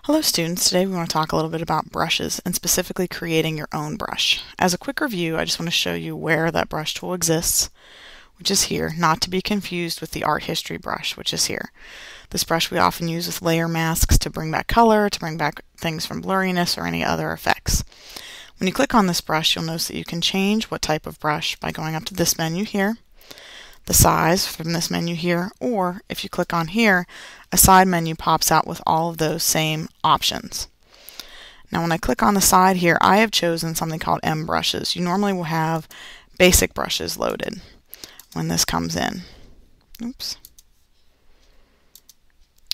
Hello students, today we want to talk a little bit about brushes and specifically creating your own brush. As a quick review, I just want to show you where that brush tool exists, which is here, not to be confused with the art history brush, which is here. This brush we often use with layer masks to bring back color, to bring back things from blurriness or any other effects. When you click on this brush, you'll notice that you can change what type of brush by going up to this menu here, the size from this menu here, or if you click on here, a side menu pops out with all of those same options. Now when I click on the side here, I have chosen something called M brushes. You normally will have basic brushes loaded when this comes in. Oops.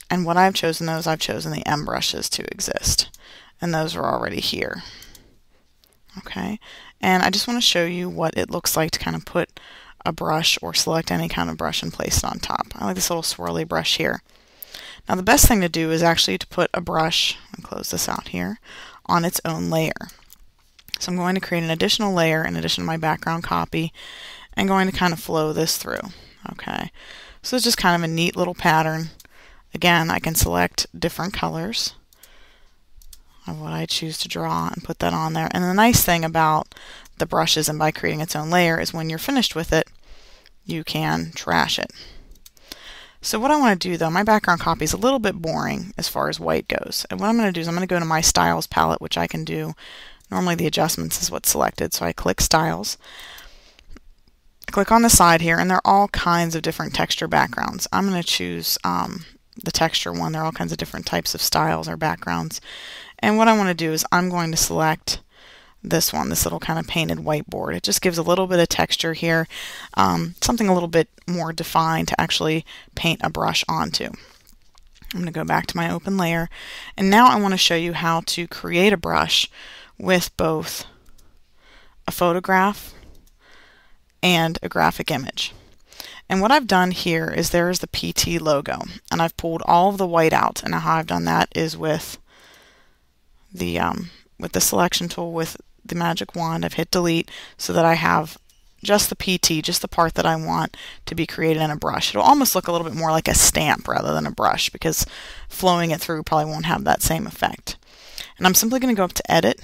And what I've chosen I've chosen the M brushes to exist. And those are already here. Okay, and I just want to show you what it looks like to kind of put a brush or select any kind of brush and place it on top. I like this little swirly brush here. Now the best thing to do is actually to put a brush, and close this out here, on its own layer. So I'm going to create an additional layer in addition to my background copy and going to kind of flow this through. Okay, so it's just kind of a neat little pattern. Again, I can select different colors of what I choose to draw and put that on there. And the nice thing about the brushes and by creating its own layer is when you're finished with it, you can trash it. So what I want to do though, my background copy is a little bit boring as far as white goes. And what I'm going to do is I'm going to go to my styles palette, which I can do. Normally the adjustments is what's selected, so I click styles. Click on the side here, and there are all kinds of different texture backgrounds. I'm going to choose the texture one. There are all kinds of different types of styles or backgrounds. And what I want to do is I'm going to select this one, this little kind of painted whiteboard. It just gives a little bit of texture here, something a little bit more defined to actually paint a brush onto. I'm going to go back to my open layer, and now I want to show you how to create a brush with both a photograph and a graphic image. And what I've done here is there is the PT logo, and I've pulled all of the white out. And how I've done that is with the selection tool with the magic wand. I've hit delete so that I have just the PT, just the part that I want to be created in a brush. It'll almost look a little bit more like a stamp rather than a brush, because flowing it through probably won't have that same effect. And I'm simply going to go up to Edit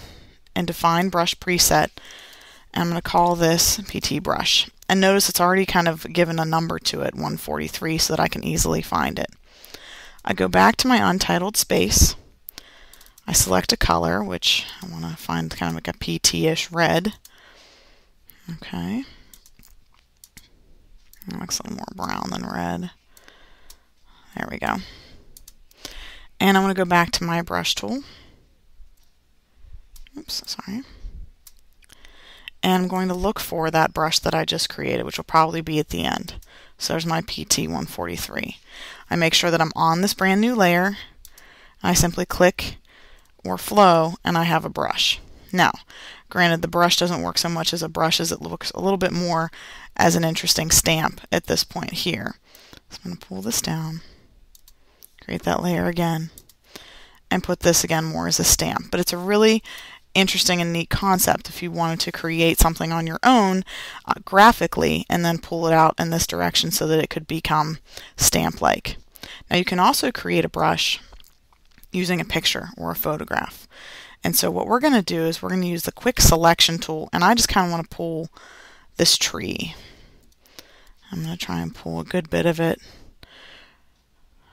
and Define Brush Preset, and I'm going to call this PT Brush. And notice it's already kind of given a number to it, 143, so that I can easily find it. I go back to my untitled space. I select a color, which I want to find kind of like a PT-ish red. Okay. It looks a little more brown than red. There we go. And I'm going to go back to my brush tool. Oops, sorry. And I'm going to look for that brush that I just created, which will probably be at the end. So there's my PT 143. I make sure that I'm on this brand new layer. I simply click or flow, and I have a brush. Now, granted, the brush doesn't work so much as a brush, as it looks a little bit more as an interesting stamp at this point here. So I'm going to pull this down, create that layer again, and put this again more as a stamp. But it's a really interesting and neat concept if you wanted to create something on your own graphically and then pull it out in this direction so that it could become stamp-like. Now you can also create a brush using a picture or a photograph. And so what we're going to do is we're going to use the quick selection tool, and I just kind of want to pull this tree. I'm going to try and pull a good bit of it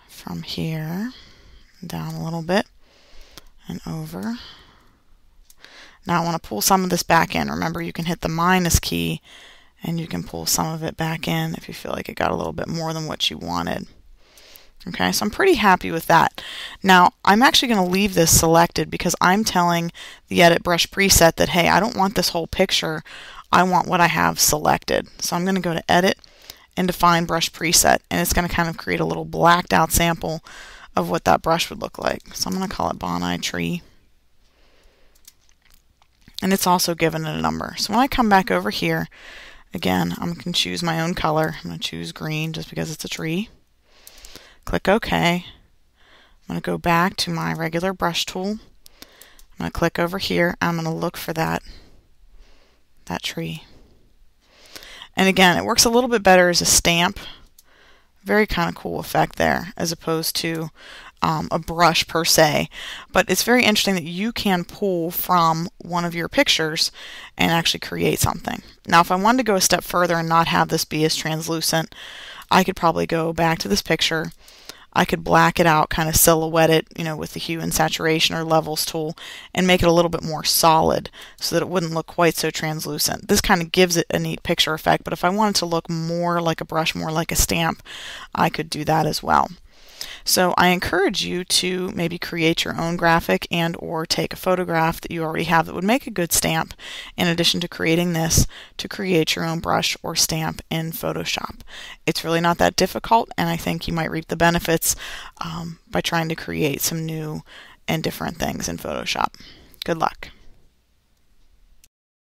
from here down a little bit and over. Now I want to pull some of this back in. Remember, you can hit the minus key and you can pull some of it back in if you feel like it got a little bit more than what you wanted. Okay, so I'm pretty happy with that. Now, I'm actually going to leave this selected because I'm telling the Edit Brush Preset that, hey, I don't want this whole picture. I want what I have selected. So I'm going to go to Edit and Define Brush Preset, and it's going to kind of create a little blacked out sample of what that brush would look like. So I'm going to call it Bonsai Tree. And it's also given it a number. So when I come back over here, again, I'm going to choose my own color. I'm going to choose green just because it's a tree. Click OK. I'm going to go back to my regular brush tool. I'm going to click over here. I'm going to look for that tree. And again, it works a little bit better as a stamp. Very kind of cool effect there, as opposed to a brush per se, but it's very interesting that you can pull from one of your pictures and actually create something. Now, if I wanted to go a step further and not have this be as translucent, I could probably go back to this picture. I could black it out, kind of silhouette it, with the hue and saturation or levels tool, and make it a little bit more solid so that it wouldn't look quite so translucent. This kind of gives it a neat picture effect, but if I wanted to look more like a brush, more like a stamp, I could do that as well. So I encourage you to maybe create your own graphic and or take a photograph that you already have that would make a good stamp, in addition to creating this, to create your own brush or stamp in Photoshop. It's really not that difficult, and I think you might reap the benefits by trying to create some new and different things in Photoshop. Good luck.